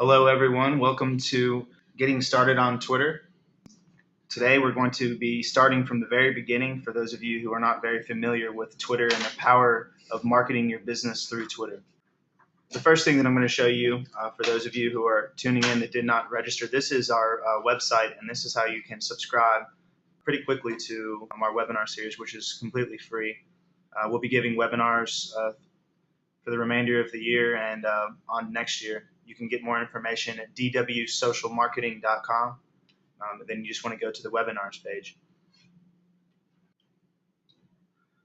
Hello, everyone. Welcome to Getting Started on Twitter. Today, we're going to be starting from the very beginning for those of you who are not very familiar with Twitter and the power of marketing your business through Twitter. The first thing that I'm going to show you, for those of you who are tuning in that did not register, this is our website, and this is how you can subscribe pretty quickly to our webinar series, which is completely free. We'll be giving webinars for the remainder of the year and on next year. You can get more information at dwsocialmarketing.com. Then you just want to go to the webinars page.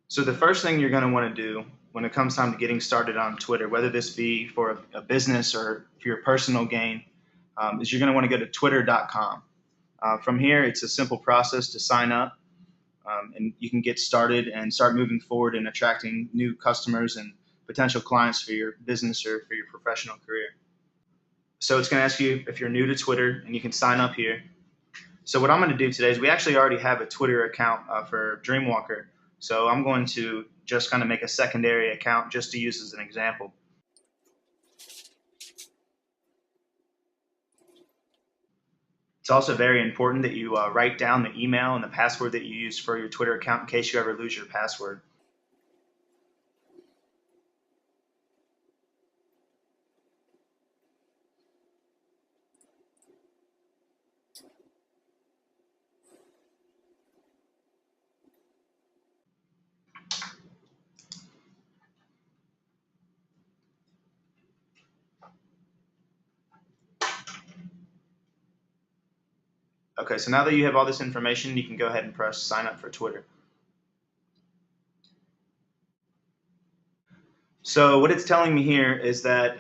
So the first thing you're going to want to do when it comes time to getting started on Twitter, whether this be for a business or for your personal gain, is you're going to want to go to twitter.com. From here, it's a simple process to sign up, and you can get started and start moving forward in attracting new customers and potential clients for your business or for your professional career. So it's going to ask you if you're new to Twitter, and you can sign up here. So what I'm going to do today is we actually already have a Twitter account for Dreamwalker. So I'm going to just kind of make a secondary account just to use as an example. It's also very important that you write down the email and the password that you use for your Twitter account in case you ever lose your password. Okay, so now that you have all this information, you can go ahead and press sign up for Twitter. So what it's telling me here is that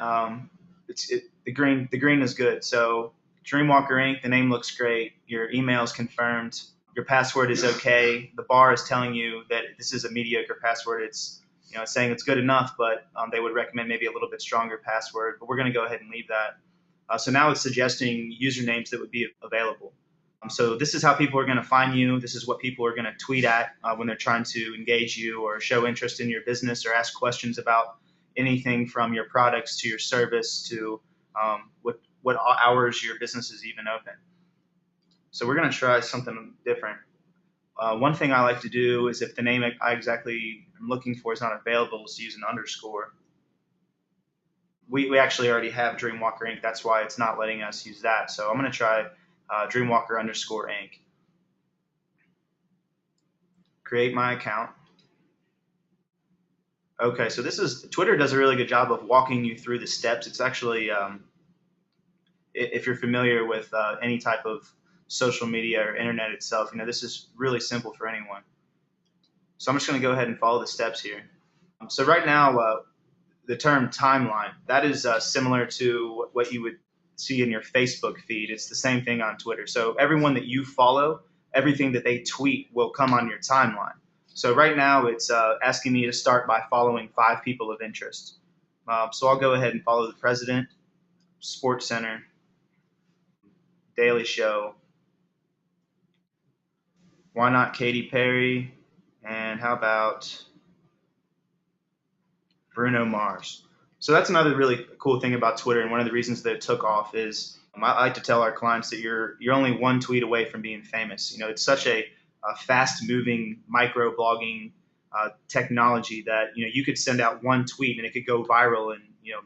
the green is good. So Dreamwalker Inc., the name looks great. Your email is confirmed. Your password is okay. The bar is telling you that this is a mediocre password. It's saying it's good enough, but they would recommend maybe a little bit stronger password. But we're going to go ahead and leave that. So now it's suggesting usernames that would be available. So this is how people are going to find you. This is what people are going to tweet at when they're trying to engage you or show interest in your business or ask questions about anything from your products to your service to what hours your business is even open. So we're going to try something different. One thing I like to do is if the name I exactly am looking for is not available, is to use an underscore. We actually already have Dreamwalker Inc. That's why it's not letting us use that. So I'm going to try Dreamwalker _ Inc. Create my account. Okay, so Twitter does a really good job of walking you through the steps. It's actually, if you're familiar with any type of social media or internet itself, this is really simple for anyone. So I'm just going to go ahead and follow the steps here. So right now, the term timeline, that is similar to what you would see in your Facebook feed. It's the same thing on Twitter. So everyone that you follow, everything that they tweet will come on your timeline. So right now it's asking me to start by following 5 people of interest. So I'll go ahead and follow the President, Sports Center, Daily Show, why not Katy Perry, and how about Bruno Mars. So that's another really cool thing about Twitter, and one of the reasons that it took off is I like to tell our clients that you're only one tweet away from being famous. It's such a fast-moving micro-blogging technology that you could send out one tweet and it could go viral, and a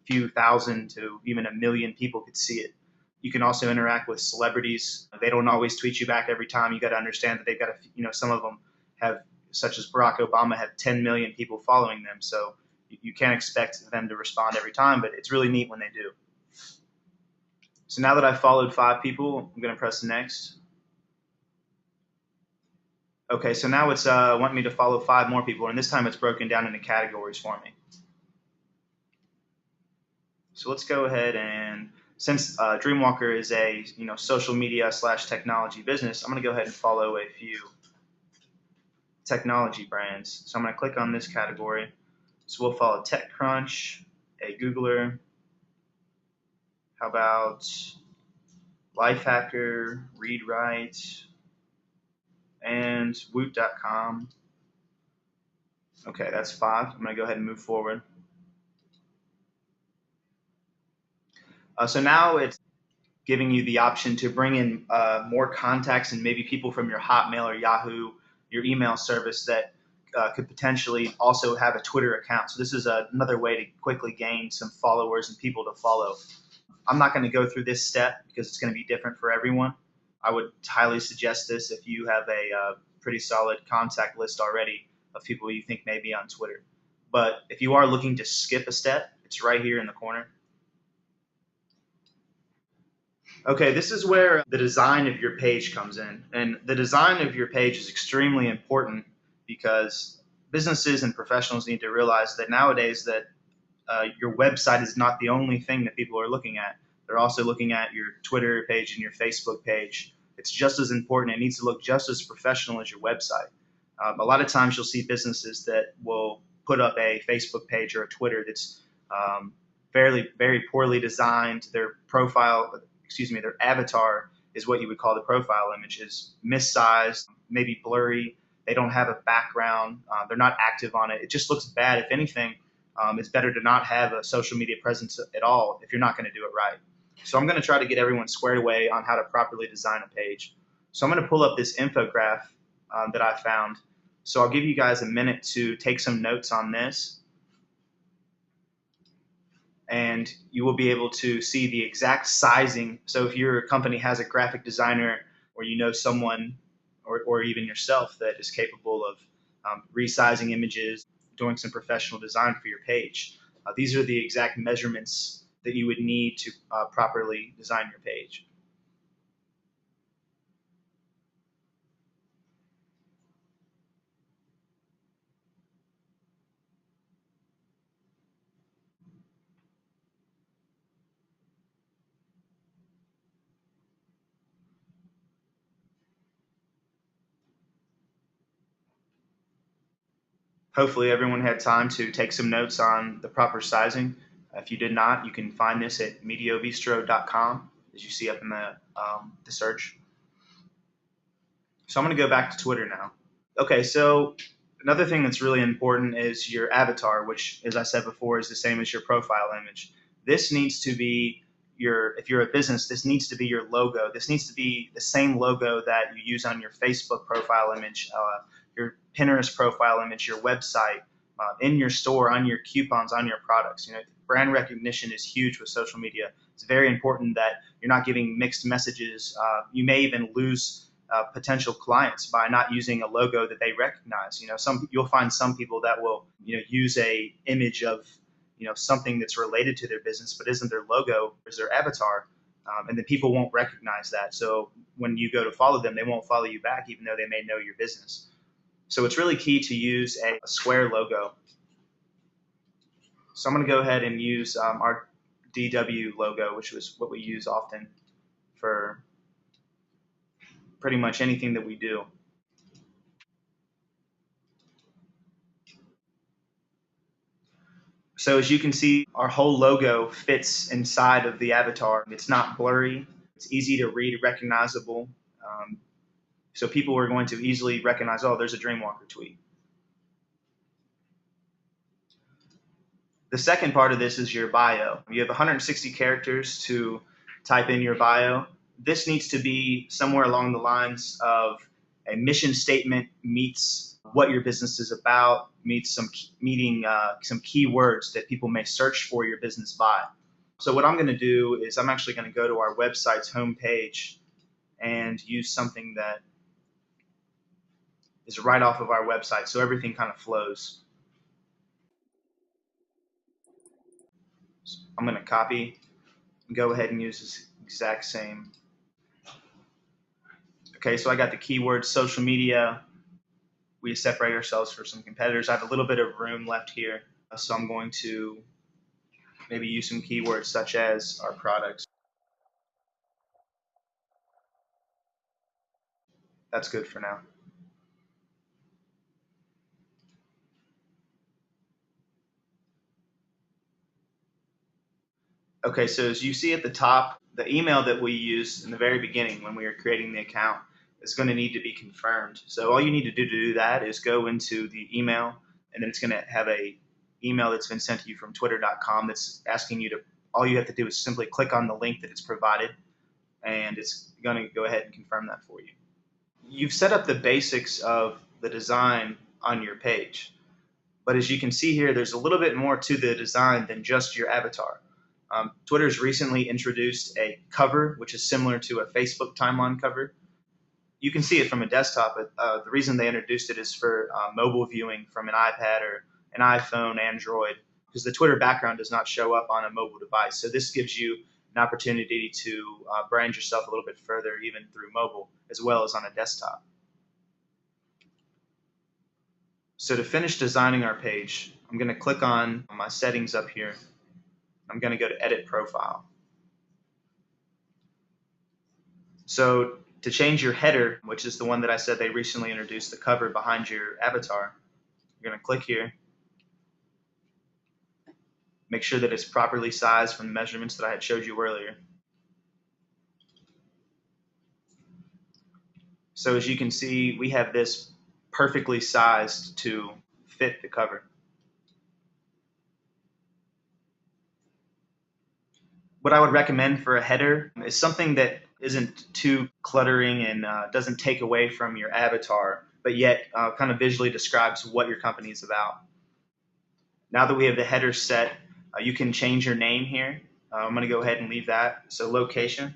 few thousand to even 1 million people could see it. You can also interact with celebrities. They don't always tweet you back every time. You got to understand that they've got some of them have, such as Barack Obama, have 10 million people following them. So you can't expect them to respond every time, but it's really neat when they do. So now that I've followed 5 people, I'm going to press next. Okay, so now it's wanting me to follow 5 more people, and this time it's broken down into categories for me. So let's go ahead, and since Dreamwalker is a social media / technology business, I'm going to go ahead and follow a few technology brands. So I'm going to click on this category. So we'll follow TechCrunch, a Googler. How about Lifehacker, ReadWrite, and Woot.com. Okay, that's 5. I'm going to go ahead and move forward. So now it's giving you the option to bring in more contacts and maybe people from your Hotmail or Yahoo, your email service that could potentially also have a Twitter account. So this is another way to quickly gain some followers and people to follow. I'm not going to go through this step because it's going to be different for everyone. I would highly suggest this if you have a pretty solid contact list already of people you think may be on Twitter. But if you are looking to skip a step, it's right here in the corner. Okay, this is where the design of your page comes in. And the design of your page is extremely important because businesses and professionals need to realize that nowadays that your website is not the only thing that people are looking at. They're also looking at your Twitter page and your Facebook page. It's just as important. It needs to look just as professional as your website. A lot of times you'll see businesses that will put up a Facebook page or a Twitter that's very poorly designed. Their avatar is what you would call the profile image, is missized, maybe blurry. They don't have a background. They're not active on it. It just looks bad. If anything, it's better to not have a social media presence at all if you're not going to do it right. So I'm going to try to get everyone squared away on how to properly design a page. So I'm going to pull up this infographic that I found. So I'll give you guys a minute to take some notes on this, and you will be able to see the exact sizing. So if your company has a graphic designer, or you know someone, or even yourself, that is capable of resizing images, doing some professional design for your page, these are the exact measurements that you would need to properly design your page. Hopefully everyone had time to take some notes on the proper sizing. If you did not, you can find this at mediovistro.com, as you see up in the search. So I'm going to go back to Twitter now. Okay, so another thing that's really important is your avatar, which, as I said before, is the same as your profile image. This needs to be if you're a business, this needs to be your logo. This needs to be the same logo that you use on your Facebook profile image, your Pinterest profile image, your website, in your store, on your coupons, on your products. Brand recognition is huge with social media. It's very important that you're not giving mixed messages. You may even lose potential clients by not using a logo that they recognize. You'll find some people that will use a image of something that's related to their business but isn't their logo, is their avatar, and then people won't recognize that. So when you go to follow them, they won't follow you back, even though they may know your business. So it's really key to use a square logo. So I'm going to go ahead and use our DW logo, which was what we use often for pretty much anything that we do. So as you can see, our whole logo fits inside of the avatar. It's not blurry. It's easy to read, recognizable. So people are going to easily recognize, oh, there's a Dreamwalker tweet. The second part of this is your bio. You have 160 characters to type in your bio. This needs to be somewhere along the lines of a mission statement meets what your business is about, meets some keywords that people may search for your business by. So what I'm going to do is I'm actually going to go to our website's homepage and use something that is right off of our website, so everything kind of flows. So I'm going to copy and go ahead and use this exact same. Okay, so I got the keyword social media. We separate ourselves from some competitors. I have a little bit of room left here, so I'm going to maybe use some keywords such as our products. That's good for now. Okay, so as you see at the top, the email that we used in the very beginning when we were creating the account is going to need to be confirmed. So all you need to do that is go into the email, and then it's going to have a email that's been sent to you from twitter.com that's asking you to all you have to do is simply click on the link that it's provided, and it's going to go ahead and confirm that for you. You've set up the basics of the design on your page, but as you can see here, there's a little bit more to the design than just your avatar. Twitter's recently introduced a cover, which is similar to a Facebook timeline cover. You can see it from a desktop, but the reason they introduced it is for mobile viewing from an iPad or an iPhone, Android, because the Twitter background does not show up on a mobile device. So this gives you an opportunity to brand yourself a little bit further, even through mobile, as well as on a desktop. So to finish designing our page, I'm going to click on my settings up here. I'm going to go to Edit Profile. So to change your header, which is the one that I said they recently introduced, the cover behind your avatar, you're going to click here. Make sure that it's properly sized from the measurements that I had showed you earlier. So as you can see, we have this perfectly sized to fit the cover. What I would recommend for a header is something that isn't too cluttering and doesn't take away from your avatar, but yet kind of visually describes what your company is about. Now that we have the header set, you can change your name here. I'm going to go ahead and leave that. So location.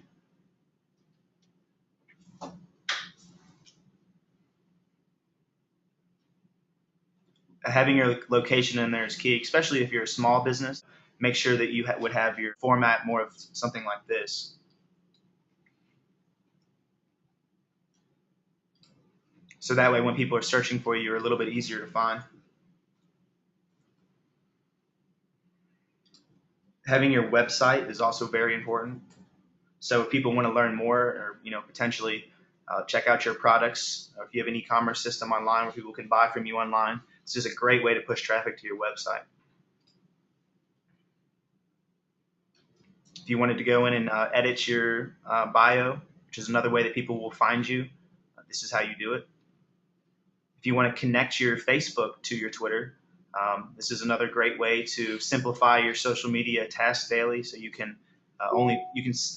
Having your location in there is key, especially if you're a small business. Make sure that you would have your format more of something like this. So that way when people are searching for you, you're a little bit easier to find. Having your website is also very important. So if people want to learn more or potentially check out your products, or if you have an e-commerce system online where people can buy from you online, this is a great way to push traffic to your website. If you wanted to go in and edit your bio, which is another way that people will find you, this is how you do it. If you want to connect your Facebook to your Twitter, this is another great way to simplify your social media tasks daily, so you can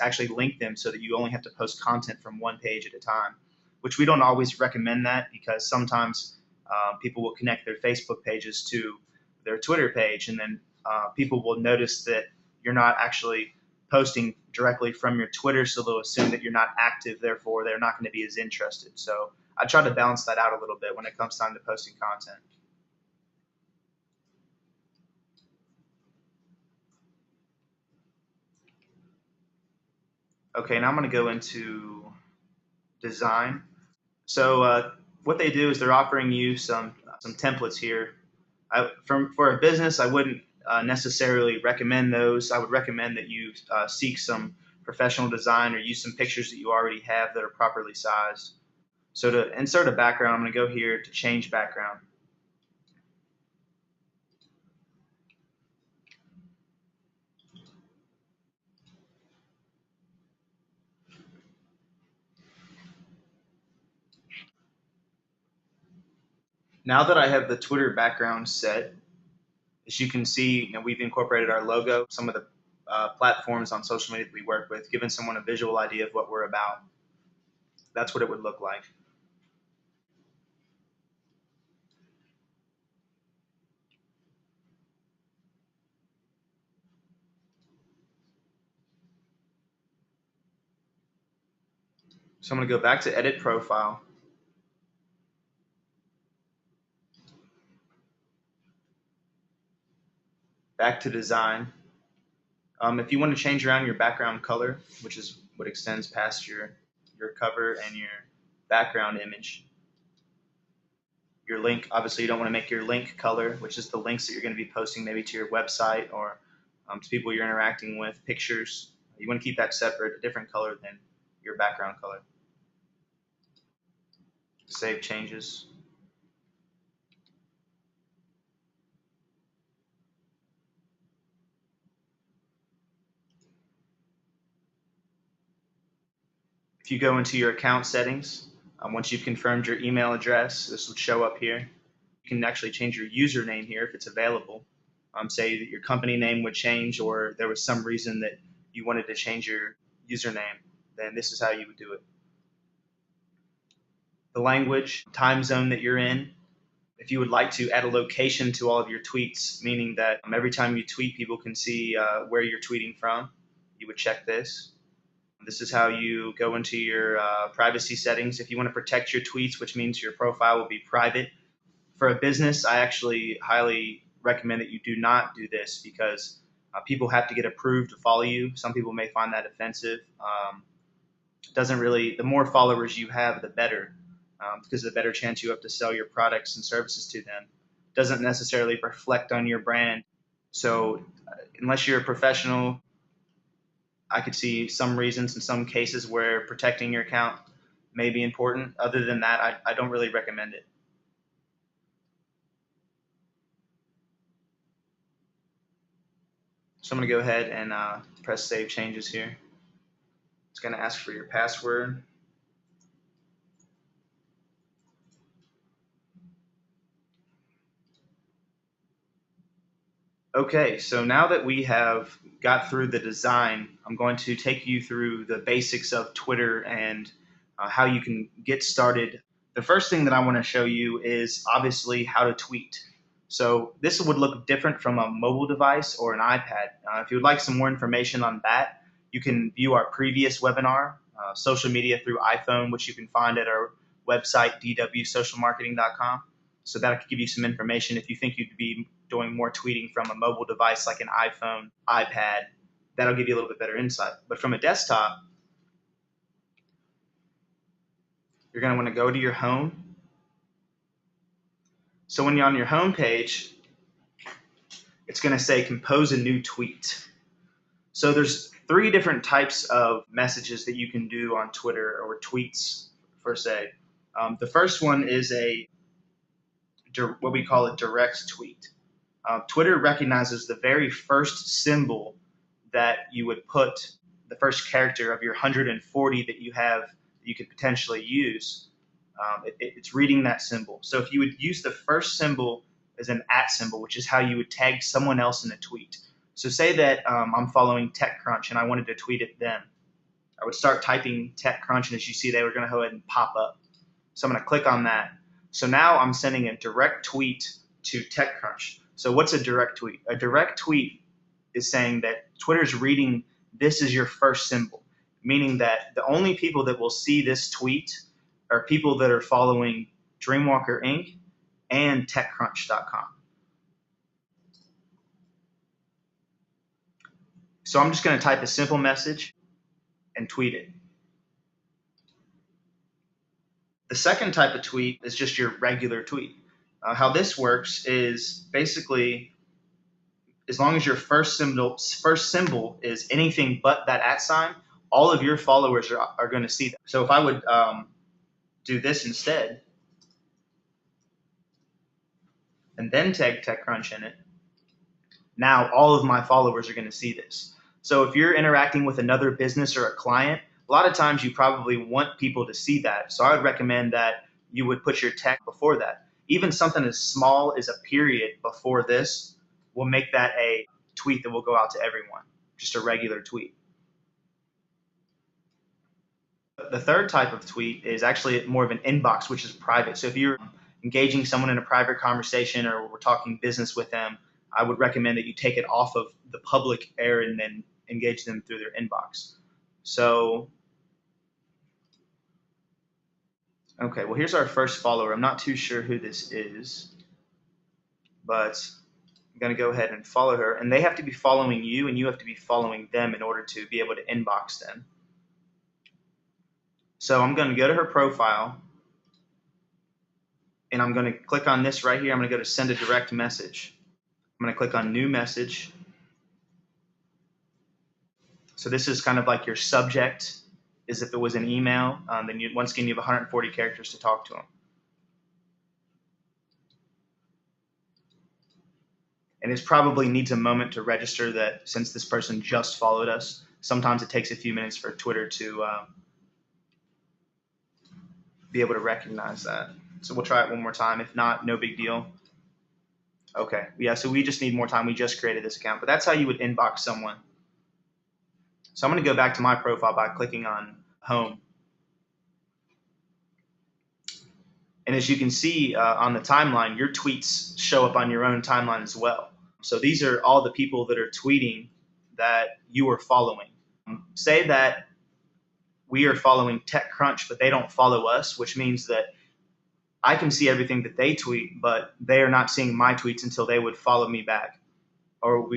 actually link them so that you only have to post content from one page at a time, which we don't always recommend that, because sometimes people will connect their Facebook pages to their Twitter page, and then people will notice that you're not actually posting directly from your Twitter, so they'll assume that you're not active, therefore they're not going to be as interested. So I try to balance that out a little bit when it comes time to posting content. Okay, now I'm going to go into design. So what they do is they're offering you some templates here. For a business, I wouldn't necessarily recommend those. I would recommend that you seek some professional design or use some pictures that you already have that are properly sized. So to insert a background, I'm going to go here to change background. Now that I have the Twitter background set, as you can see, we've incorporated our logo, some of the platforms on social media that we work with, giving someone a visual idea of what we're about. That's what it would look like. So I'm going to go back to Edit Profile. Back to Design. If you want to change around your background color, which is what extends past your cover and your background image, your link, obviously you don't want to make your link color, which is the links that you're going to be posting maybe to your website or to people you're interacting with, pictures. You want to keep that separate, a different color than your background color. Save changes. If you go into your account settings, once you've confirmed your email address, this will show up here. You can actually change your username here if it's available. say that your company name would change, or there was some reason that you wanted to change your username, then this is how you would do it. The language, time zone that you're in. If you would like to add a location to all of your tweets, meaning that every time you tweet, people can see where you're tweeting from, you would check this. This is how you go into your privacy settings. If you want to protect your tweets, which means your profile will be private. For a business, I actually highly recommend that you do not do this because people have to get approved to follow you. Some people may find that offensive. Doesn't really, the more followers you have, the better, because the better chance you have to sell your products and services to them. Doesn't necessarily reflect on your brand. So unless you're a professional, I could see some reasons in some cases where protecting your account may be important. Other than that, I don't really recommend it. So I'm going to go ahead and press Save Changes here. It's going to ask for your password. Okay, so now that we have got through the design, I'm going to take you through the basics of Twitter and how you can get started. The first thing that I want to show you is obviously how to tweet. So this would look different from a mobile device or an iPad. If you would like some more information on that, you can view our previous webinar, social media through iPhone, which you can find at our website, dwsocialmarketing.com. So that could give you some information if you think you'd be doing more tweeting from a mobile device like an iPhone, iPad. That'll give you a little bit better insight. But from a desktop, you're going to want to go to your home. So when you're on your home page, it's going to say compose a new tweet. So there's 3 different types of messages that you can do on Twitter, or tweets per se. The first one is what we call a direct tweet. Twitter recognizes the very first symbol that you would put, the first character of your 140 that you have that you could potentially use. It's reading that symbol. So if you would use the first symbol as an @ symbol, which is how you would tag someone else in a tweet. So say that I'm following TechCrunch and I wanted to tweet at them. I would start typing TechCrunch, and as you see, they were going to go ahead and pop up. So I'm going to click on that. So now I'm sending a direct tweet to TechCrunch. So what's a direct tweet? A direct tweet is saying that Twitter's reading this is your first symbol, meaning that the only people that will see this tweet are people that are following Dreamwalker Inc. and TechCrunch.com. So I'm just going to type a simple message and tweet it. The second type of tweet is just your regular tweet. How this works is basically, as long as your first symbol is anything but that @ sign, all of your followers are going to see that. So if I would do this instead, and then tag TechCrunch in it, now all of my followers are going to see this. So if you're interacting with another business or a client, a lot of times you probably want people to see that. So I would recommend that you would put your tech before that. Even something as small as a period before this will make that a tweet that will go out to everyone, just a regular tweet. The third type of tweet is actually more of an inbox, which is private. So if you're engaging someone in a private conversation or we're talking business with them, I would recommend that you take it off of the public air and then engage them through their inbox. So, okay, well, here's our first follower. I'm not too sure who this is, but I'm going to go ahead and follow her. And they have to be following you, and you have to be following them in order to be able to inbox them. So I'm going to go to her profile, and I'm going to click on this right here. I'm going to go to send a direct message. I'm going to click on new message. So this is kind of like your subject, as if it was an email. Then once again, you have 140 characters to talk to them. And it probably needs a moment to register that since this person just followed us. Sometimes it takes a few minutes for Twitter to be able to recognize that. So we'll try it one more time. If not, no big deal. Okay, yeah, so we just need more time. We just created this account, but that's how you would inbox someone. So I'm going to go back to my profile by clicking on home. And as you can see on the timeline, your tweets show up on your own timeline as well. So these are all the people that are tweeting that you are following. Say that we are following TechCrunch, but they don't follow us, which means that I can see everything that they tweet, but they are not seeing my tweets until they would follow me back, or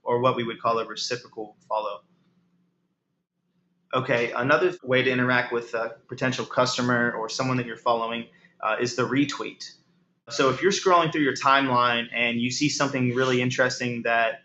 what we would call a reciprocal follow. Okay, another way to interact with a potential customer or someone that you're following is the retweet. So if you're scrolling through your timeline and you see something really interesting that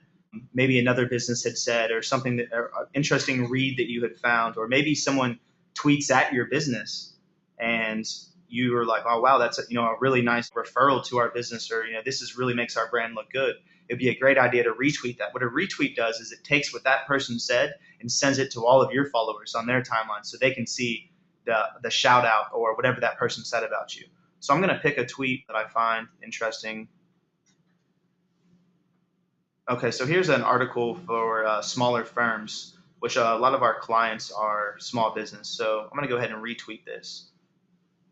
maybe another business had said, or something that or an interesting read that you had found, or maybe someone tweets at your business and you were like, oh wow, that's a really nice referral to our business, or this is really makes our brand look good. It'd be a great idea to retweet that. What a retweet does is it takes what that person said and sends it to all of your followers on their timeline so they can see the shout out or whatever that person said about you. So I'm going to pick a tweet that I find interesting. Okay, so here's an article for smaller firms, which a lot of our clients are small business. So I'm going to go ahead and retweet this.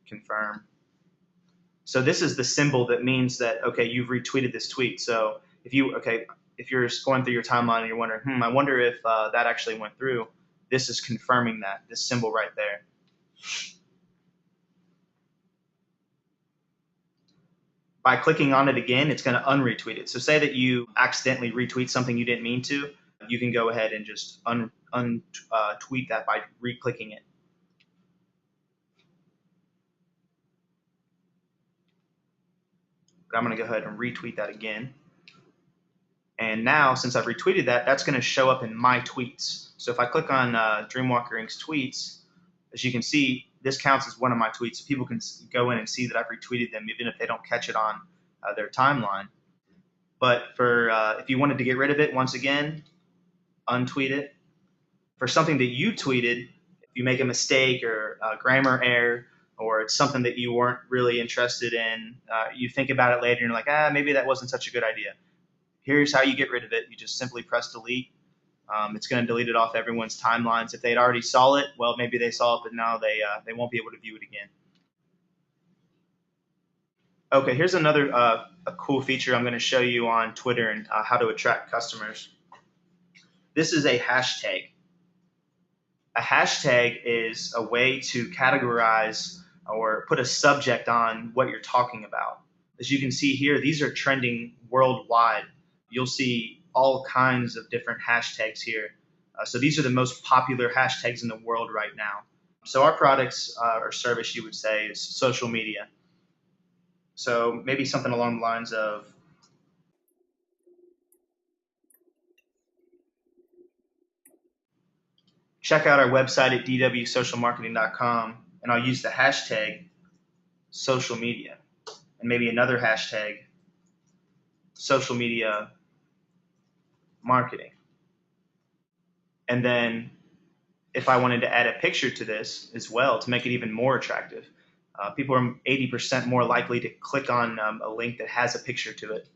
Confirm. So this is the symbol that means that, okay, you've retweeted this tweet. So if you're going through your timeline and you're wondering, I wonder if that actually went through, this is confirming that, this symbol right there. By clicking on it again, it's going to unretweet it. So say that you accidentally retweet something you didn't mean to, you can go ahead and just tweet that by re-clicking it. But I'm going to go ahead and retweet that again. And now, since I've retweeted that, that's going to show up in my tweets. So if I click on Dreamwalker Inc.'s tweets, as you can see, this counts as one of my tweets. So people can go in and see that I've retweeted them, even if they don't catch it on their timeline. But for if you wanted to get rid of it, once again, untweet it. For something that you tweeted, if you make a mistake or a grammar error, or it's something that you weren't really interested in, you think about it later and you're like, maybe that wasn't such a good idea. Here's how you get rid of it. You just simply press delete. It's going to delete it off everyone's timelines. If they'd already saw it, well, maybe they saw it, but now they won't be able to view it again. Okay, here's another a cool feature I'm going to show you on Twitter and how to attract customers. This is a hashtag. A hashtag is a way to categorize or put a subject on what you're talking about. As you can see here, these are trending worldwide. You'll see all kinds of different hashtags here. So these are the most popular hashtags in the world right now. So our products or service, you would say, is social media. So maybe something along the lines of, check out our website at dwsocialmarketing.com, and I'll use the hashtag social media, and maybe another hashtag social media marketing. And then if I wanted to add a picture to this as well to make it even more attractive, people are 80% more likely to click on a link that has a picture to it.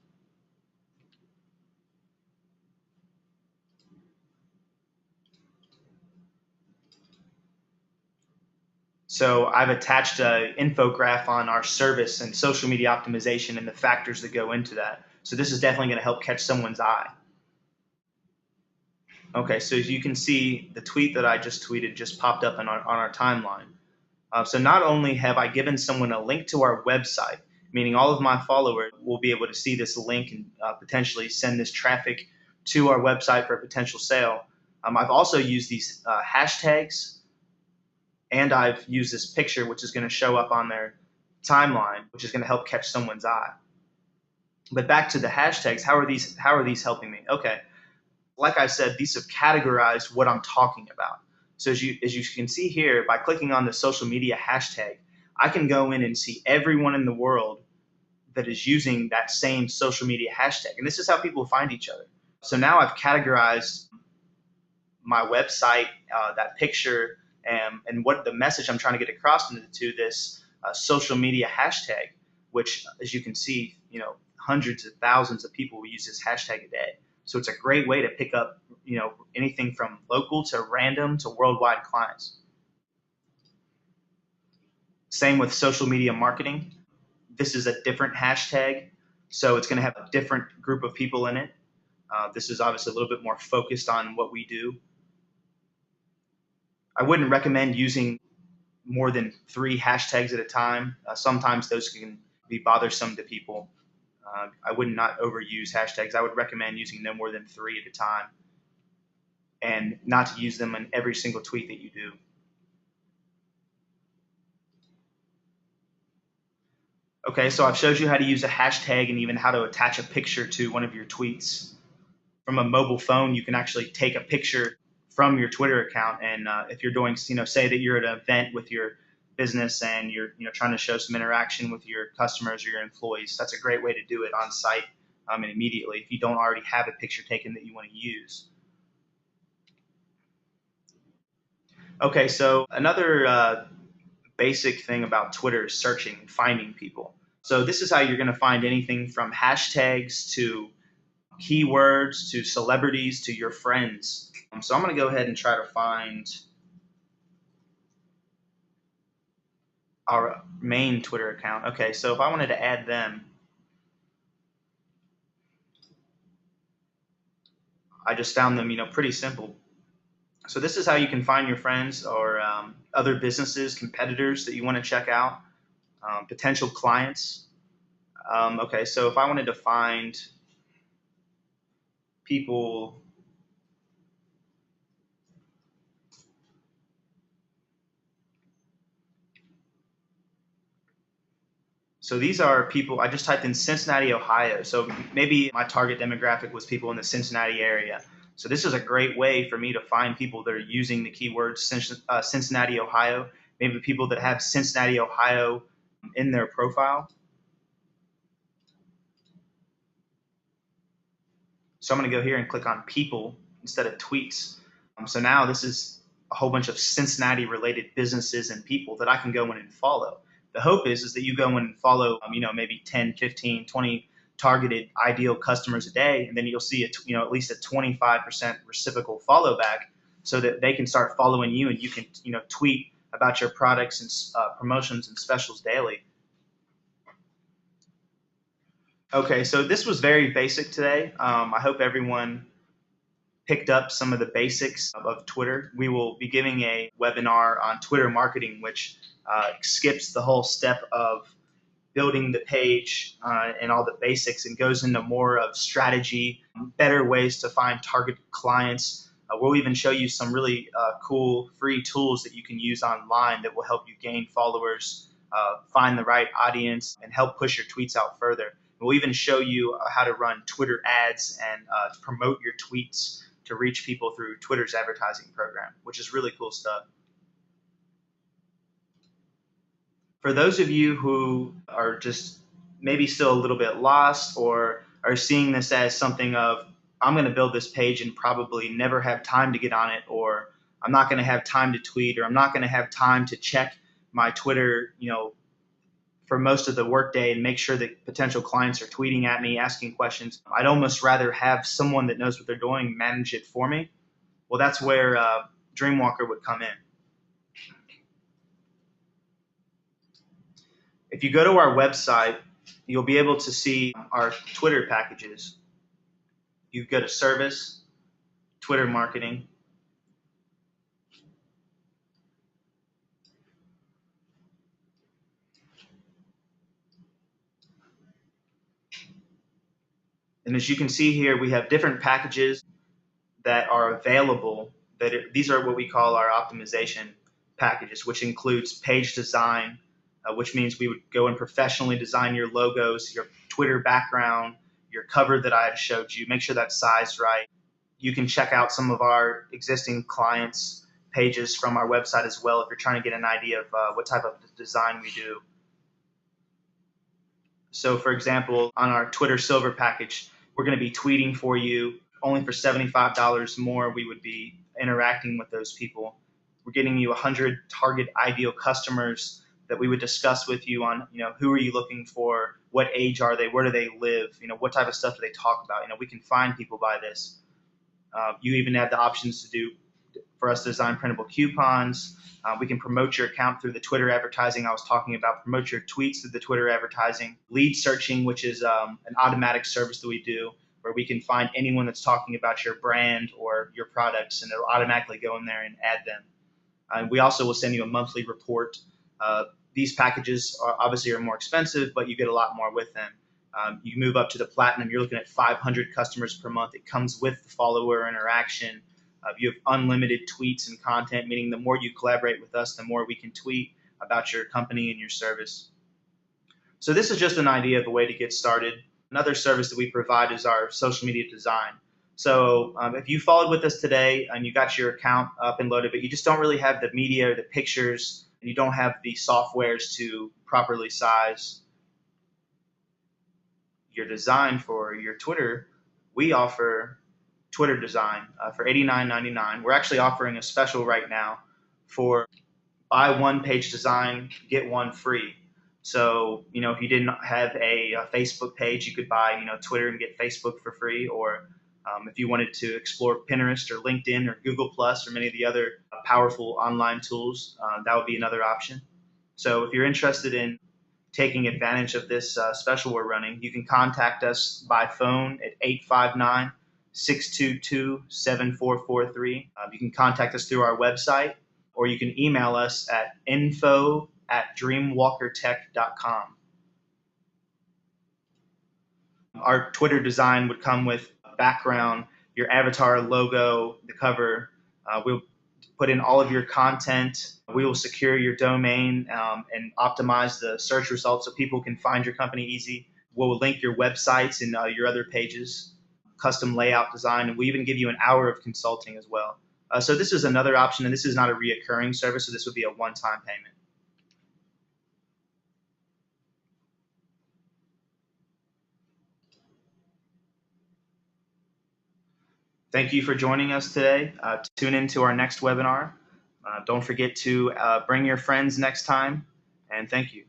So I've attached an infographic on our service and social media optimization and the factors that go into that. So this is definitely going to help catch someone's eye. Okay, so as you can see, the tweet that I just tweeted just popped up on our timeline. So not only have I given someone a link to our website, meaning all of my followers will be able to see this link and potentially send this traffic to our website for a potential sale. I've also used these hashtags, and I've used this picture, which is going to show up on their timeline, which is going to help catch someone's eye. But back to the hashtags, how are these helping me? Okay, like I said, these have categorized what I'm talking about. So as you can see here, by clicking on the social media hashtag, I can go in and see everyone in the world that is using that same social media hashtag. And this is how people find each other. So now I've categorized my website, that picture, and what the message I'm trying to get across to this social media hashtag, which, as you can see, hundreds of thousands of people use this hashtag a day. So it's a great way to pick up, anything from local to random to worldwide clients. Same with social media marketing. This is a different hashtag, so it's going to have a different group of people in it. This is obviously a little bit more focused on what we do. I wouldn't recommend using more than 3 hashtags at a time. Sometimes those can be bothersome to people. I would not overuse hashtags. I would recommend using no more than 3 at a time, and not to use them in every single tweet that you do. Okay, so I've showed you how to use a hashtag and even how to attach a picture to one of your tweets. From a mobile phone, you can actually take a picture from your Twitter account, and if you're doing, say that you're at an event with your business and you're trying to show some interaction with your customers or your employees, that's a great way to do it on site and immediately if you don't already have a picture taken that you want to use. Okay, so another basic thing about Twitter is searching and finding people. So this is how you're going to find anything from hashtags to keywords to celebrities to your friends. So I'm going to go ahead and try to find our main Twitter account. Okay, so if I wanted to add them, I just found them, pretty simple. So this is how you can find your friends or other businesses, competitors that you want to check out, potential clients. Okay, so if I wanted to find people, so these are people, I just typed in Cincinnati, Ohio. So maybe my target demographic was people in the Cincinnati area. So this is a great way for me to find people that are using the keyword Cincinnati, Ohio, maybe people that have Cincinnati, Ohio in their profile. So I'm going to go here and click on people instead of tweets. So now this is a whole bunch of Cincinnati related businesses and people that I can go in and follow. The hope is that you go in and follow, maybe 10, 15, 20 targeted ideal customers a day, and then you'll see at least a 25% reciprocal follow back, so that they can start following you and you can tweet about your products and promotions and specials daily. Okay, so this was very basic today. I hope everyone picked up some of the basics of Twitter. We will be giving a webinar on Twitter marketing, which skips the whole step of building the page and all the basics, and goes into more of strategy, better ways to find target clients. We'll even show you some really cool free tools that you can use online that will help you gain followers, find the right audience, and help push your tweets out further. We'll even show you how to run Twitter ads and promote your tweets to reach people through Twitter's advertising program, which is really cool stuff. For those of you who are just maybe still a little bit lost, or are seeing this as something of, I'm going to build this page and probably never have time to get on it, or I'm not going to have time to tweet, or I'm not going to have time to check my Twitter, for most of the workday and make sure that potential clients are tweeting at me, asking questions. I'd almost rather have someone that knows what they're doing manage it for me. Well, that's where Dreamwalker would come in. If you go to our website, you'll be able to see our Twitter packages. You go to Service, Twitter Marketing. And as you can see here, we have different packages that are available. These are what we call our optimization packages, which includes page design, which means we would go and professionally design your logos, your Twitter background, your cover that I had showed you, make sure that's sized right. You can check out some of our existing clients' pages from our website as well if you're trying to get an idea of what type of design we do. So for example, on our Twitter Silver package, we're going to be tweeting for you. Only for $75 more, we would be interacting with those people. We're getting you 100 target ideal customers that we would discuss with you on, who are you looking for, what age are they, where do they live, what type of stuff do they talk about. We can find people by this. You even have the options to do for us to design printable coupons. We can promote your account through the Twitter advertising I was talking about, promote your tweets through the Twitter advertising, lead searching, which is an automatic service that we do where we can find anyone that's talking about your brand or your products, and it'll automatically go in there and add them. We also will send you a monthly report. These packages obviously are more expensive, but you get a lot more with them. You move up to the platinum, you're looking at 500 customers per month. It comes with the follower interaction. You have unlimited tweets and content, meaning the more you collaborate with us, the more we can tweet about your company and your service. So this is just an idea of a way to get started. Another service that we provide is our social media design. So if you followed with us today and you got your account up and loaded, but you just don't really have the media or the pictures, and you don't have the softwares to properly size your design for your Twitter, we offer Twitter design for $89.99. We're actually offering a special right now for buy one page design, get one free. So, if you didn't have a Facebook page, you could buy, Twitter and get Facebook for free. Or if you wanted to explore Pinterest or LinkedIn or Google Plus or many of the other powerful online tools, that would be another option. So if you're interested in taking advantage of this special we're running, you can contact us by phone at 859-622-7443. You can contact us through our website, or you can email us at info@dreamwalkertech.com. Our Twitter design would come with a background, your avatar logo, the cover. We'll put in all of your content. We will secure your domain and optimize the search results so people can find your company easy. We'll link your websites and your other pages, custom layout design, and we even give you an hour of consulting as well. So this is another option, and this is not a reoccurring service, so this would be a one-time payment. Thank you for joining us today. Tune in to our next webinar. Don't forget to bring your friends next time, and thank you.